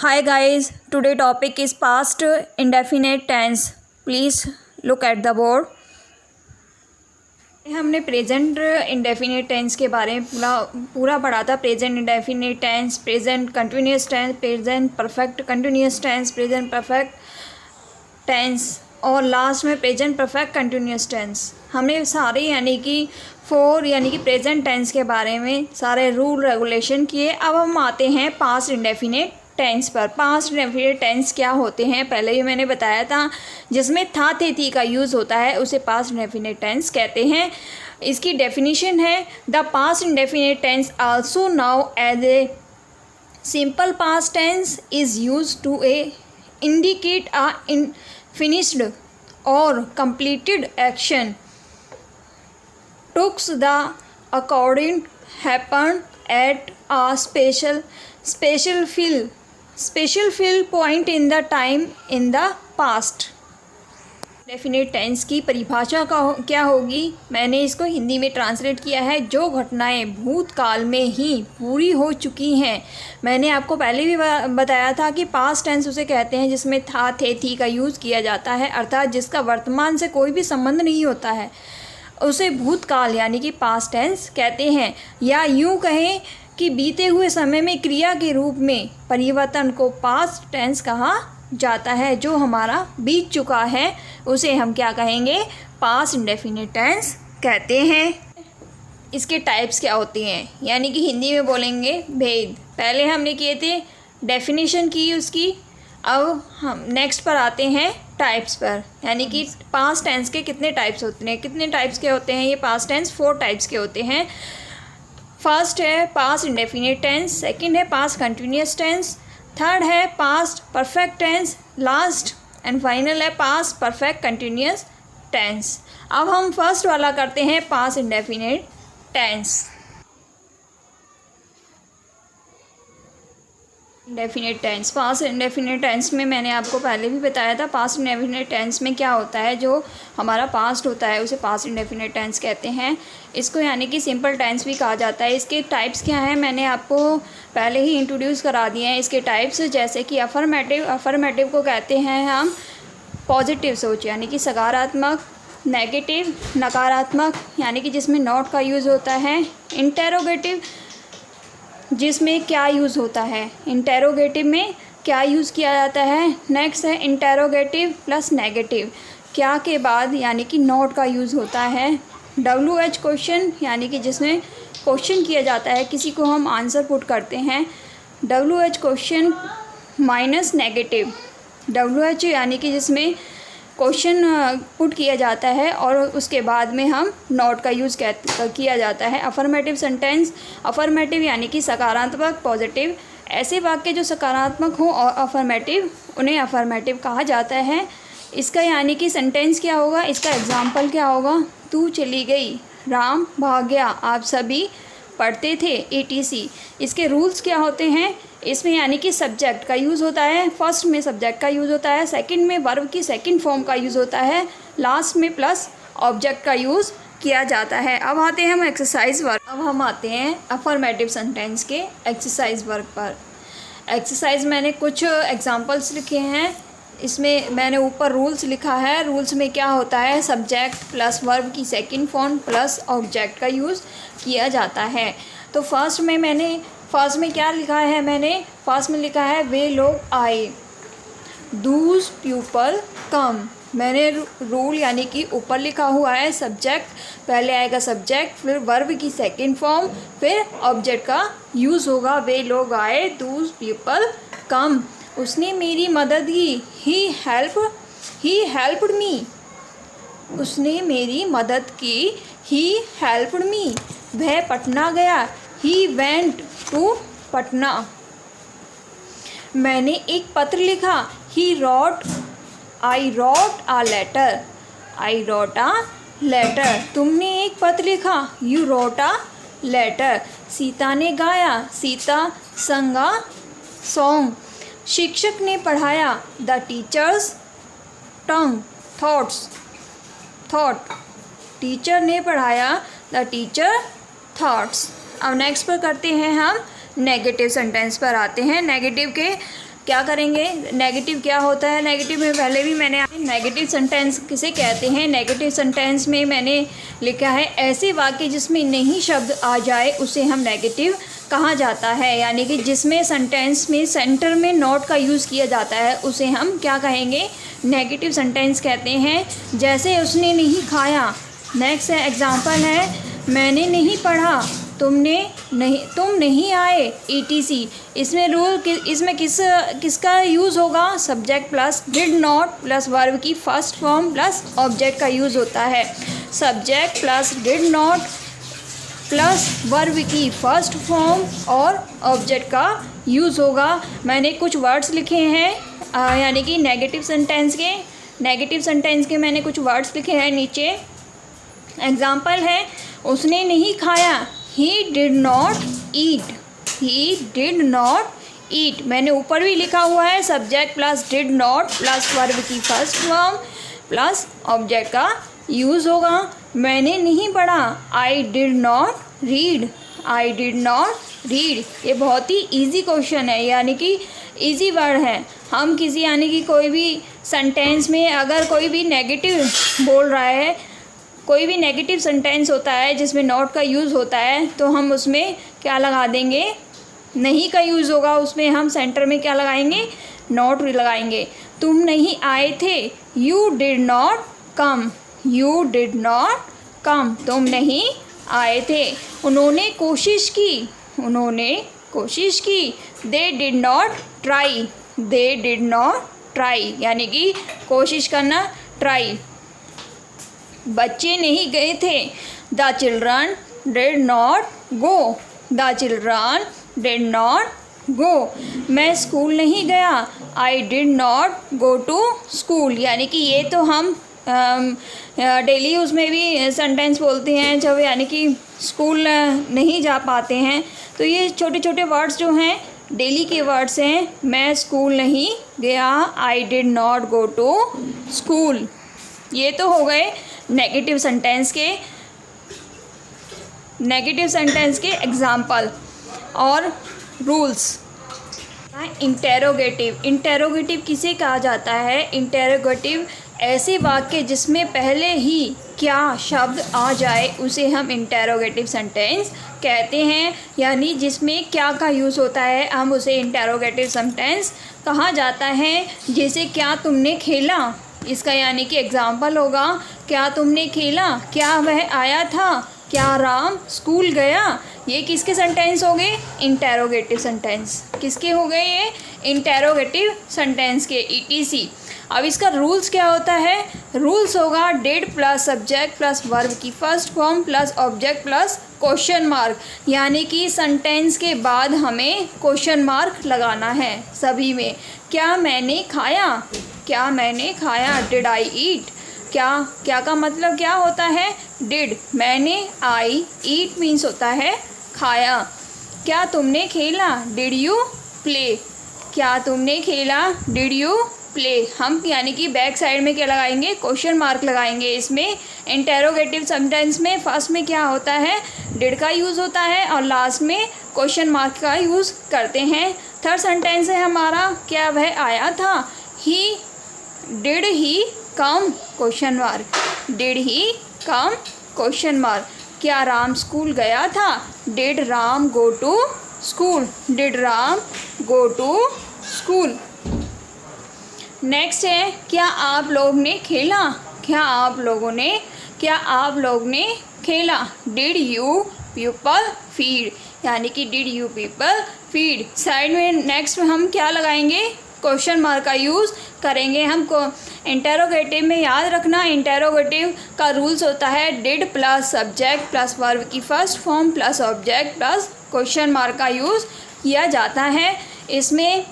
Hi guys, today topic is past indefinite tense. Please look at the board. हमने present indefinite tense के बारे में पूरा पढ़ा था। Present indefinite tense, present continuous tense, present perfect continuous tense, present perfect tense और last में present perfect continuous tense. हमने सारे यानी कि प्रेजेंट टेंस के बारे में सारे रूल रेगुलेशन किए। अब हम आते हैं पास्ट इंडेफिनिट टेंस पर। पास्ट इंडेफिनिट टेंस क्या होते हैं पहले ही मैंने बताया था। जिसमें था थे थी का यूज़ होता है उसे पास्ट इंडेफिनिट टेंस कहते हैं। इसकी डेफिनेशन है the past indefinite tense also known as a simple past tense is use to indicate a finished or completed action took the according happened at a special fill point in the time in the past। Definite tense की परिभाषा क्या होगी, मैंने इसको हिंदी में translate किया है। जो घटनाएं भूतकाल में ही पूरी हो चुकी हैं। मैंने आपको पहले भी बताया था कि पास्ट टेंस उसे कहते हैं जिसमें था थे थी का यूज़ किया जाता है, अर्थात जिसका वर्तमान से कोई भी संबंध नहीं होता है उसे भूतकाल यानी कि पास्ट टेंस कहते हैं। या यूँ कहें कि बीते हुए समय में क्रिया के रूप में परिवर्तन को पास्ट टेंस कहा जाता है। जो हमारा बीत चुका है उसे हम क्या कहेंगे, पास्ट इंडेफिनिट टेंस कहते हैं। इसके टाइप्स क्या होती हैं यानी कि हिंदी में बोलेंगे भेद। पहले हमने किए थे डेफिनेशन की उसकी, अब हम नेक्स्ट पर आते हैं टाइप्स पर। यानी कि पास्ट टेंस के कितने टाइप्स होते हैं, कितने टाइप्स के होते हैं ये पास्ट टेंस, 4 टाइप्स के होते हैं। फर्स्ट है पास्ट इंडेफिनिट टेंस, सेकंड है पास्ट कंटिन्यूअस टेंस, थर्ड है past perfect tense, last and final है पास्ट परफेक्ट कंटिन्यूअस टेंस। अब हम फर्स्ट वाला करते हैं past indefinite tense. Indefinite tense, past indefinite tense में मैंने आपको पहले भी बताया था। पास्ट इंडेफिनिट टेंस में क्या होता है, जो हमारा पास्ट होता है उसे पास्ट इंडेफिनिट टेंस कहते हैं। इसको यानी कि सिंपल टेंस भी कहा जाता है। इसके टाइप्स क्या हैं मैंने आपको पहले ही इंट्रोड्यूस करा दिए हैं इसके टाइप्स। जैसे कि अफर्मेटिव को कहते हैं हम पॉजिटिव सोच यानी कि सकारात्मक, नेगेटिव नकारात्मक यानी कि जिसमें नॉट का यूज़ होता है, इंटेरोगेटिव जिसमें क्या यूज़ होता है, इंटेरोगेटिव में क्या यूज़ किया जाता है। नेक्स्ट है इंटेरोगेटिव प्लस नेगेटिव, क्या के बाद यानी कि नॉट का यूज़ होता है। WH क्वेश्चन यानी कि जिसमें क्वेश्चन किया जाता है, किसी को हम आंसर पुट करते हैं। WH question minus negative, WH यानी कि जिसमें क्वेश्चन पुट किया जाता है और उसके बाद में हम नॉट का यूज़ किया जाता है। अफर्मेटिव सेंटेंस, अफर्मेटिव यानी कि सकारात्मक पॉजिटिव, ऐसे वाक्य जो सकारात्मक हो और अफर्मेटिव उन्हें अफर्मेटिव कहा जाता है। इसका यानी कि सेंटेंस क्या होगा, इसका एग्जाम्पल क्या होगा, तू चली गई, राम भाग गया, आप सभी पढ़ते थे ETC। इसके रूल्स क्या होते हैं, इसमें यानी कि सब्जेक्ट का यूज़ होता है, फर्स्ट में सब्जेक्ट का यूज़ होता है, सेकंड में वर्ब की सेकंड फॉर्म का यूज़ होता है, लास्ट में प्लस ऑब्जेक्ट का यूज़ किया जाता है। अब आते हैं हम एक्सरसाइज वर्क। अब हम आते हैं अफर्मेटिव सेंटेंस के एक्सरसाइज वर्क पर। एक्सरसाइज मैंने कुछ एग्जाम्पल्स लिखे हैं, इसमें मैंने ऊपर रूल्स लिखा है। रूल्स में क्या होता है, सब्जेक्ट प्लस वर्ब की सेकंड फॉर्म प्लस ऑब्जेक्ट का यूज़ किया जाता है। तो फर्स्ट में क्या लिखा है, मैंने फर्स्ट में लिखा है वे लोग आए, दूज पीपल कम। मैंने रूल यानी कि ऊपर लिखा हुआ है सब्जेक्ट, पहले आएगा सब्जेक्ट, फिर वर्ब की सेकंड फॉर्म, फिर ऑब्जेक्ट का यूज़ होगा वे लोग आए, दूज पीपल कम। उसने मेरी मदद की, ही हेल्प्ड मी, उसने मेरी मदद की, ही हेल्प्ड मी। वह पटना गया, ही वेंट टू पटना। मैंने एक पत्र लिखा, आई रोट आ लेटर। तुमने एक पत्र लिखा, you wrote a letter. Sita ने गाया, सीता संग अ सॉन्ग। शिक्षक ने पढ़ाया, the teachers tongue thought. Teacher ने पढ़ाया, द टीचर थॉट्स। अब नेक्स्ट पर करते हैं हम नेगेटिव सेंटेंस पर आते हैं। नेगेटिव के क्या करेंगे, नेगेटिव क्या होता है, नेगेटिव में पहले भी मैंने नेगेटिव सेंटेंस किसे कहते हैं। नेगेटिव सेंटेंस में मैंने लिखा है ऐसे वाक्य जिसमें नहीं शब्द आ जाए उसे हम नेगेटिव कहा जाता है, यानी कि जिसमें सेंटेंस में सेंटर में नॉट का यूज़ किया जाता है उसे हम क्या कहेंगे, नेगेटिव सेंटेंस कहते हैं। जैसे उसने नहीं खाया। नेक्स्ट है एग्जाम्पल है मैंने नहीं पढ़ा, तुम नहीं आए, ETC। इसमें किसका यूज़ होगा, subject plus did not plus verb की फर्स्ट फॉर्म प्लस ऑब्जेक्ट का यूज़ होता है। Subject plus did not plus verb की फर्स्ट फॉर्म और ऑब्जेक्ट का यूज़ होगा। मैंने कुछ वर्ड्स लिखे हैं यानी कि नेगेटिव सेंटेंस के मैंने कुछ वर्ड्स लिखे हैं नीचे। एग्जाम्पल है उसने नहीं खाया, ही डिड नॉट ईट। मैंने ऊपर भी लिखा हुआ है subject plus did not plus verb की फर्स्ट फॉर्म प्लस ऑब्जेक्ट का यूज़ होगा। मैंने नहीं पढ़ा, आई डिड नॉट रीड। ये बहुत ही इजी क्वेश्चन है, यानी कि इजी वर्ड है। हम किसी यानी कि कोई भी सेंटेंस में अगर कोई भी नेगेटिव बोल रहा है, कोई भी नेगेटिव सेंटेंस होता है जिसमें नॉट का यूज़ होता है तो हम उसमें क्या लगा देंगे, नहीं का यूज़ होगा, उसमें हम सेंटर में क्या लगाएंगे, नॉट लगाएंगे। तुम नहीं आए थे, यू डिड नॉट कम। तुम नहीं आए थे। उन्होंने कोशिश की, दे डिड नॉट ट्राई, यानी कि कोशिश करना, ट्राई। बच्चे नहीं गए थे, the children did not go. मैं स्कूल नहीं गया, I did not go to school. यानी कि ये तो हम डेली उसमें भी सेंटेंस बोलते हैं जब यानी कि स्कूल नहीं जा पाते हैं, तो ये छोटे छोटे वर्ड्स जो हैं डेली के वर्ड्स हैं। मैं स्कूल नहीं गया, I did not go to school. ये तो हो गए नेगेटिव सेंटेंस के एग्जाम्पल और रूल्स। इंटेरोगेटिव किसे कहा जाता है, इंटेरोगेटिव ऐसे वाक्य जिसमें पहले ही क्या शब्द आ जाए उसे हम इंटेरोगेटिव सेंटेंस कहते हैं, यानी जिसमें क्या का यूज़ होता है हम उसे इंटेरोगेटिव सेंटेंस कहा जाता है। जैसे क्या तुमने खेला, इसका यानी कि एग्जाम्पल होगा क्या तुमने खेला, क्या वह आया था, क्या राम स्कूल गया। ये किसके सेंटेंस हो गए, इंटेरोगेटिव सेंटेंस। किसके हो गए ये, इंटेरोगेटिव सेंटेंस के, ETC। अब इसका रूल्स क्या होता है, रूल्स होगा did plus subject plus verb की first form plus object plus question mark, यानी कि सेंटेंस के बाद हमें क्वेश्चन मार्क लगाना है सभी में। क्या मैंने खाया, डिड आई ईट। क्या का मतलब क्या होता है, डिड, मैंने, आई, ईट मीन्स होता है खाया। क्या तुमने खेला, डिड यू प्ले। हम यानी कि बैक साइड में क्या लगाएंगे, क्वेश्चन मार्क लगाएंगे। इसमें इंटेरोगेटिव सेंटेंस में फर्स्ट में क्या होता है, डिड का यूज़ होता है और लास्ट में क्वेश्चन मार्क का यूज़ करते हैं। थर्ड सेंटेंस है हमारा क्या वह आया था, did he come, question mark. क्या राम स्कूल गया था, did Ram go to school. Next है क्या आप लोग ने खेला, डिड यू पीपल फीड, यानी कि did you people feed. Side में नेक्स्ट में हम क्या लगाएंगे, क्वेश्चन मार्क का यूज़ करेंगे। हमको इंटेरोगेटिव में याद रखना, इंटेरोगेटिव का रूल्स होता है did plus subject plus verb की first form plus object plus question mark का यूज़ किया जाता है। इसमें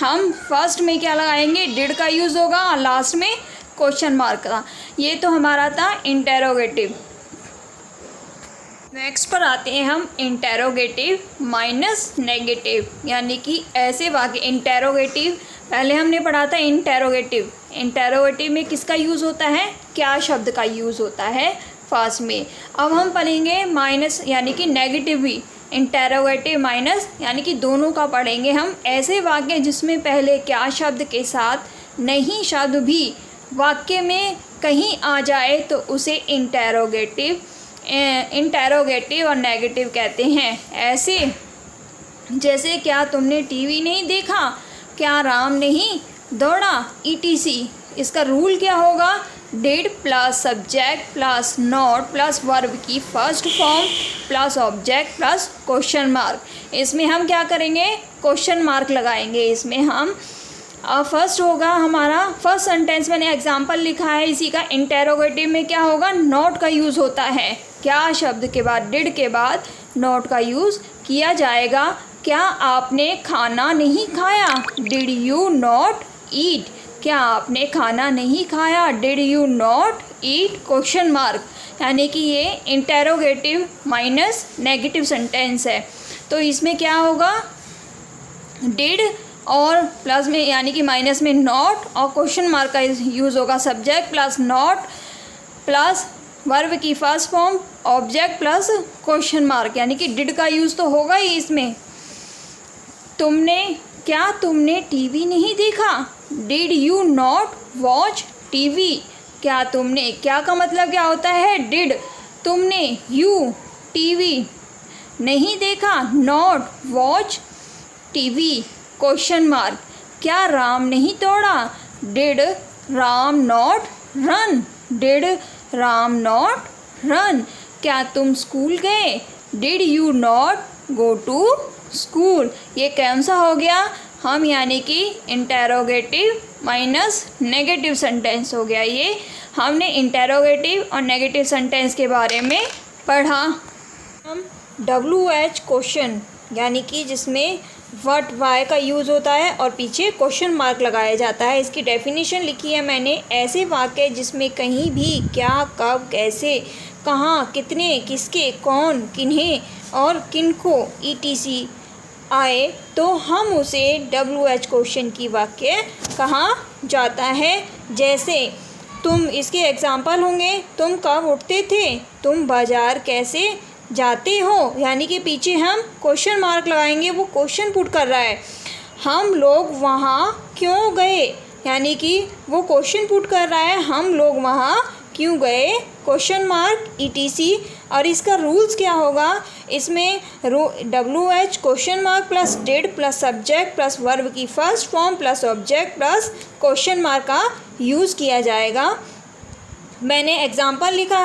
हम फर्स्ट में क्या लगाएंगे, डिड का यूज़ होगा और लास्ट में क्वेश्चन मार्क का। ये तो हमारा था इंटेरोगेटिव। नेक्स्ट पर आते हैं हम इंटेरोगेटिव माइनस नेगेटिव, यानी कि ऐसे वाक्य। इंटेरोगेटिव पहले हमने पढ़ा था इंटेरोगेटिव में किसका यूज़ होता है, क्या शब्द का यूज़ होता है फर्स्ट में। अब हम पढ़ेंगे माइनस यानी कि नेगेटिव भी। इंटेरोगेटिव माइनस, यानी कि दोनों का पढ़ेंगे हम। ऐसे वाक्य जिसमें पहले क्या शब्द के साथ नहीं शब्द भी वाक्य में कहीं आ जाए तो उसे इंटेरोगेटिव और नेगेटिव कहते हैं। ऐसे जैसे क्या तुमने टीवी नहीं देखा, क्या राम नहीं दौड़ा, ETC। इसका रूल क्या होगा? Did plus subject plus not plus verb की first form plus object plus question mark. इसमें हम क्या करेंगे? क्वेश्चन मार्क लगाएंगे। इसमें हम फर्स्ट होगा हमारा फर्स्ट सेंटेंस, मैंने एग्जाम्पल लिखा है इसी का। इंटेरोगेटिव में क्या होगा? नॉट का यूज़ होता है। क्या शब्द के बाद, डिड के बाद नॉट का यूज़ किया जाएगा। क्या आपने खाना नहीं खाया? Did you not eat. क्या आपने खाना नहीं खाया? Did you not eat question mark. यानी कि ये इंटेरोगेटिव माइनस नेगेटिव सेंटेंस है। तो इसमें क्या होगा? डिड और प्लस में यानी कि माइनस में नॉट और क्वेश्चन मार्क का यूज़ होगा। Subject plus not plus verb की first form object plus question mark, यानी कि डिड का यूज़ तो होगा ही इसमें। क्या तुमने टीवी नहीं देखा? Did you not watch TV. क्या तुमने, क्या का मतलब क्या होता है? डिड, तुमने, यू, टीवी नहीं देखा, not watch TV question mark. क्या राम नहीं दौड़ा? Did Ram not run. Did Ram not run. क्या तुम स्कूल गए? Did you not go to school. ये कौन सा हो गया? हम यानी कि इंटेरोगेटिव माइनस नेगेटिव सेंटेंस हो गया। ये हमने इंटेरोगेटिव और नेगेटिव सेंटेंस के बारे में पढ़ा। हम WH क्वेश्चन यानी कि जिसमें व्हाट वाई का यूज़ होता है और पीछे क्वेश्चन मार्क लगाया जाता है, इसकी डेफिनेशन लिखी है मैंने। ऐसे वाक्य जिसमें कहीं भी क्या, कब, कैसे, कहाँ, कितने, किसके, कौन, किन्हें और किनको ETC आए तो हम उसे WH क्वेश्चन की वाक्य कहा जाता है। जैसे तुम, इसके एग्जाम्पल होंगे, तुम कब उठते थे? तुम बाज़ार कैसे जाते हो? यानी कि पीछे हम क्वेश्चन मार्क लगाएंगे, वो क्वेश्चन पुट कर रहा है। हम लोग वहाँ क्यों गए? यानी कि वो क्वेश्चन पुट कर रहा है, हम लोग वहाँ क्यों गए क्वेश्चन मार्क ETC। और इसका रूल्स क्या होगा? इसमें WH question mark plus did plus subject plus verb की first form plus object plus question mark का यूज़ किया जाएगा। मैंने एग्जाम्पल लिखा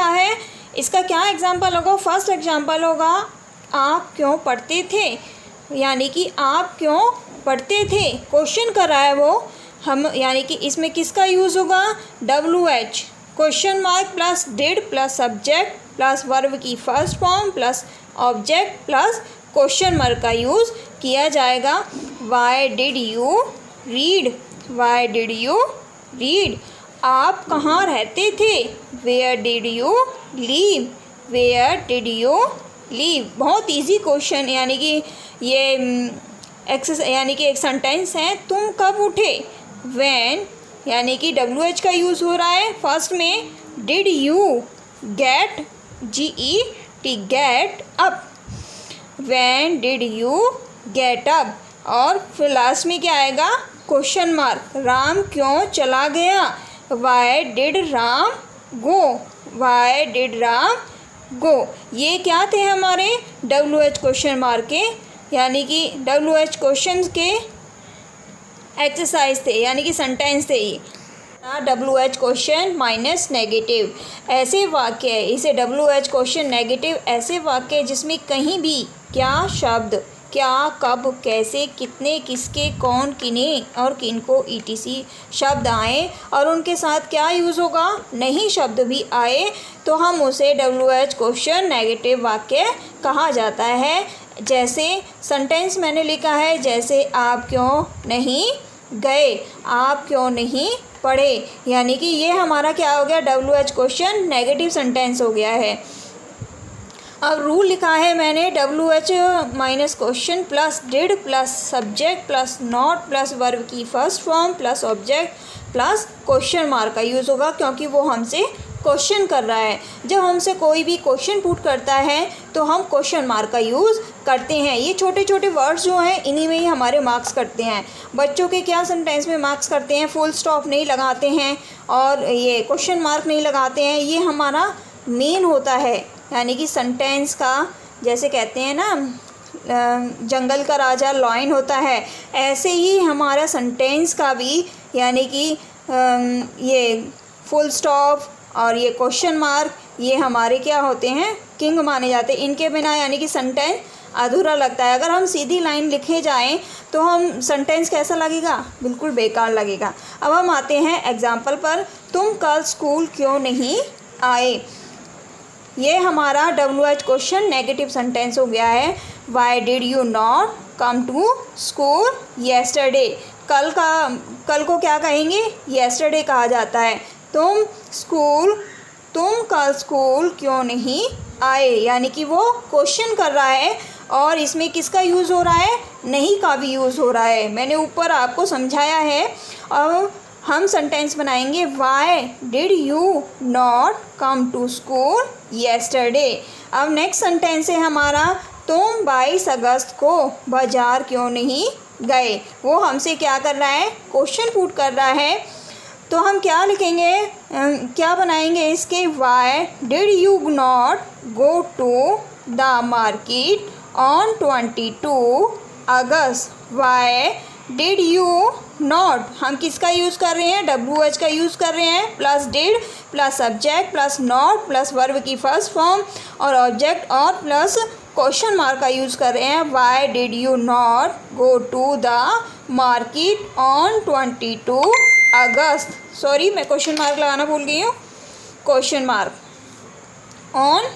है, इसका क्या एग्जाम्पल होगा? फर्स्ट एग्जाम्पल होगा आप क्यों पढ़ते थे, यानी कि आप क्यों पढ़ते थे क्वेश्चन कर रहा है वो हम, यानी कि इसमें किसका यूज़ होगा? WH question mark plus did plus subject plus verb की first form plus object plus question mark का यूज़ किया जाएगा। Why did you read? Why did you read. आप कहाँ रहते थे? Where did you live? Where did you live. बहुत easy question, यानी कि ये यानी कि एक सेंटेंस है। तुम कब उठे? व्हेन, यानी कि WH का यूज़ हो रहा है फर्स्ट में। Did you get, GET get up. When did you get up. और फिर लास्ट में क्या आएगा? Question mark. राम क्यों चला गया? Why did Ram go? Why did Ram go. ये क्या थे हमारे WH क्वेश्चन मार्क के, यानी कि WH क्वेश्चन के एक्सरसाइज थे, यानी कि सेंटेंस थे ये। WH क्वेश्चन माइनस नेगेटिव ऐसे वाक्य, इसे WH क्वेश्चन नेगेटिव ऐसे वाक्य जिसमें कहीं भी क्या शब्द, क्या, कब, कैसे, कितने, किसके, कौन, किन्हें और किनको ETC शब्द आए और उनके साथ क्या यूज़ होगा? नहीं शब्द भी आए तो हम उसे WH क्वेश्चन नेगेटिव वाक्य कहा जाता है। जैसे सेंटेंस मैंने लिखा है, जैसे आप क्यों नहीं गए, आप क्यों नहीं पढ़े, यानी कि ये हमारा क्या हो गया? WH क्वेश्चन नेगेटिव सेंटेंस हो गया है। अब रूल लिखा है मैंने, WH minus question plus did plus subject plus not plus verb की first form plus object plus question mark का यूज़ होगा, क्योंकि वो हमसे क्वेश्चन कर रहा है। जब हमसे कोई भी क्वेश्चन पुट करता है तो हम क्वेश्चन मार्क का यूज़ करते हैं। ये छोटे छोटे वर्ड्स जो हैं इन्हीं में ही हमारे मार्क्स करते हैं। बच्चों के क्या सेंटेंस में मार्क्स करते हैं, फुल स्टॉप नहीं लगाते हैं और ये क्वेश्चन मार्क नहीं लगाते हैं। ये हमारा मेन होता है, यानी कि सेंटेंस का, जैसे कहते हैं ना जंगल का राजा लॉयन होता है, ऐसे ही हमारा सेंटेंस का भी, यानी कि ये फुल स्टॉप और ये क्वेश्चन मार्क, ये हमारे क्या होते हैं, किंग माने जाते हैं। इनके बिना यानी कि सेंटेंस अधूरा लगता है। अगर हम सीधी लाइन लिखे जाएं तो हम सेंटेंस कैसा लगेगा, बिल्कुल बेकार लगेगा। अब हम आते हैं एग्जाम्पल पर। तुम कल स्कूल क्यों नहीं आए, ये हमारा WH क्वेश्चन नेगेटिव सेंटेंस हो गया है। Why did you not come to school yesterday, कल को क्या कहेंगे, येस्टरडे कहा जाता है। तुम कल स्कूल क्यों नहीं आए, यानी कि वो क्वेश्चन कर रहा है और इसमें किसका यूज़ हो रहा है, नहीं का भी यूज़ हो रहा है। मैंने ऊपर आपको समझाया है। अब हम सेंटेंस बनाएंगे, why did you not come to school yesterday. अब नेक्स्ट सेंटेंस है हमारा, तुम 22 अगस्त को बाज़ार क्यों नहीं गए। वो हमसे क्या कर रहा है, क्वेश्चन पुट कर रहा है। तो हम क्या लिखेंगे, क्या बनाएंगे इसके, why did you not go to the market on 22 August. Why did you not, हम किसका यूज़ कर रहे हैं, WH का यूज़ कर रहे हैं, plus did plus subject plus not plus verb की फर्स्ट फॉर्म और ऑब्जेक्ट और प्लस क्वेश्चन मार्क का यूज़ कर रहे हैं। Why did you not go to the market on 22 August. Sorry, मैं क्वेश्चन मार्क लगाना भूल गई हूँ। Question mark on,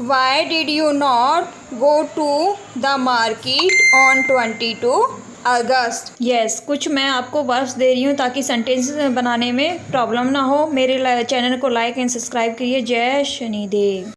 why did you not go to the market on 22 August. Yes, कुछ मैं आपको वर्ड्स दे रही हूँ ताकि सेंटेंस बनाने में प्रॉब्लम ना हो। मेरे चैनल को लाइक एंड सब्सक्राइब करिए। जय शनिदेव।